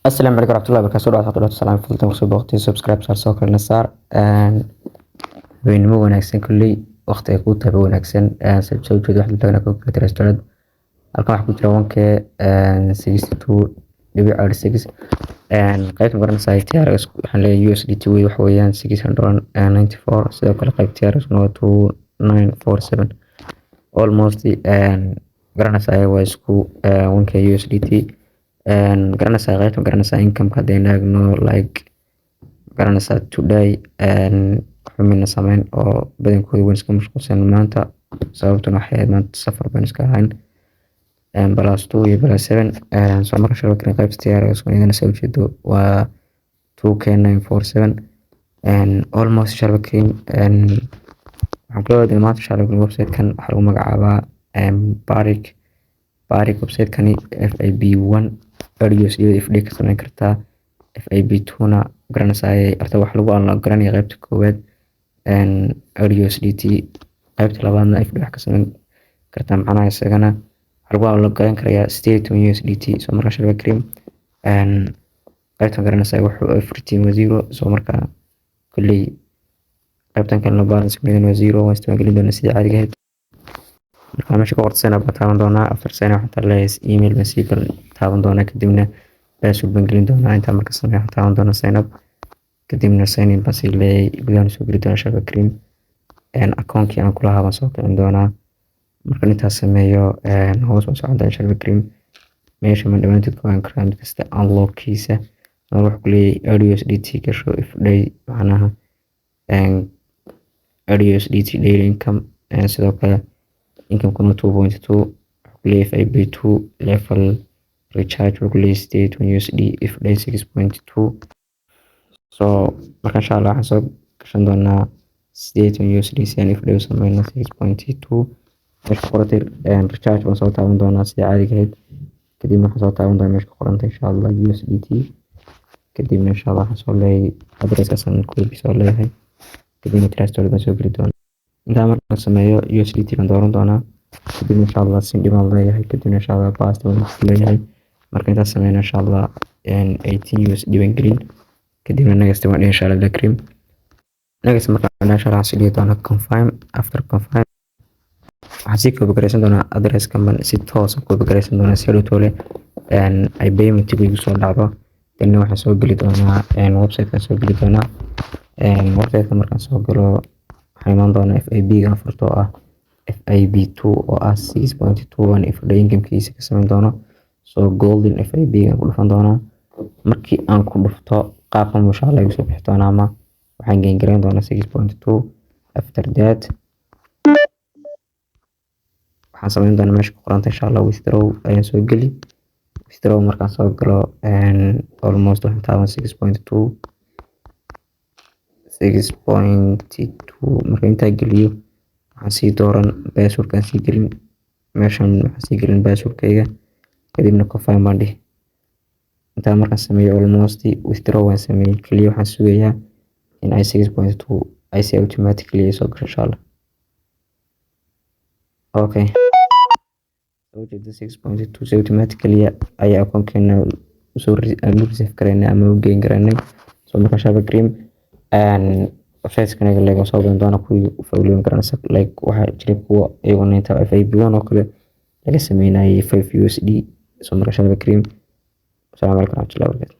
السلام عليكم ورحمة الله وبركاته. Waxaan ku salaam fadlan kusoo booqtay subscribe soo kale nasaar weynimo wanaagsan kulli waqti ay ku tahay wanaagsan soo jeedo wax laga ku kala restaurant halka wax ku jira 1k 62.6 qaybta garanaysa TRX waxaan leeyahay USDT wax weeyaan 694 sidoo kale qayb TRX waa 2947 almost garanaysa waa isku 1k USDT garanaysa qaybta garanaysa income ka deynagno like garanaysa today xumina sameyn oo badankooda waan iska mashquulsan maanta sababtuna waxay maanta safar baan iska ahayn plus 2 iyo plus 7 soo marka shabakada qaybta TRX idin soo jeedo waa 2k947 almost shabakeen waxaan ku leeyahay maanta shabakada website kan waxa lagu magacaabaa Barik website kani FAB1 USD FD ka sameyn kartaa FAB2 na garanaysa arta wax lagu aan garanay qaybta koowaad USDT qaybta labaadna FD wax ka sameyn kartaa macnaha isagana lagu aan garan karayaa state USDT soo marka shabakrim qaybta garanaysa wuxuu everything was 0 soo marka kulli qaybtan kan la balance midna waa 0 waan isticmaalin doonaa sida caadiga ah marka meesha ka qortayna taaban doonaa after sena waxa la email message taaban doonaa kadibna password baan gelin doonaa inta marka sameeyo taaban doonaa sign up kadibna sign in basi leey gudaha soo geli doonaa shabakrim account-kii aan kula haban soo kicin doonaa marka intaas sameeyo hoos u socda shabakrim meesha man dhamaantood ku aan karaan kasta unlock-kiisa wax ku leeyahay USDT ka show if day macnaha USDT daily income sidoo kale income kuna 2.2 play FAB2 level recharge regular state on USD if day 6.2 so marka insha Allah waxaan soo gashan doonaa state on USD and if day sameyna 6.2 meesha qortay recharge waan soo taaban doonaa sida caadiga ah kadib waxaan soo taaban doonaa meesha qorantay insha Allah USDT kadib insha Allah waxaan soo leeyahay address-kaasaan ku soo leeyahay kadib transfer baan soo geli doonaa inta marka sameeyo USDT baan dooran doonaa kadib insha Allah sin dhiman leeyahay kadib insha Allah paste baan leeyahay marka inta sameeyna insha Allah 18 USD baan gelin kadib next waan insha Allah dakrim next marka insha Allah sidii doona confirm after confirm waxaan si koob gareysan doonaa address kan si toos ah koob gareysan doonaa si loo toole ay payment igu soo dhacdo tan waxaan soo gali doonaa website kan soo gali doonaa website kan markaan soo galo waxaan iman doonaa FAB ga furto ah FAB2 oo ah 6.21 if day income-kiisa ka sameyn doono so golden FAB ga ku dhufan doonaa markii aan ku dhufto qaabkan insha Allah igu soo bixi doonaa ama waxaan gain gareyn doonaa 6.2 after that waxaan sameyn doonaa meesha ku qoranta insha Allah withdraw ayaan soo gali withdraw markaan soo galo almost waxaan taaban 6.2 marka intaa geliyo waxaan sii dooran password-kan sii gelin meeshan waxaan sii gelin password-kayga kadibna confirm baan dhihi intaa markaan sameeyo almost withdraw waan sameeyay kaliya waxaan sugayaa in ay 6.2 ay si automatically soo gasho insha Allah okay so the 6.2 automatically ay account-keena soo receive kareynaa ama u gain kareynaa soo marka shabakrim website kan ay leeyahay soo doona ku fawliin garanaysa like waxa jira kuwa ayagoo inta FAB1 oo kale laga sameeyay 5 USD soo marka shabakrim. Assalamu alaykum warahmatullahi wabarakatuh.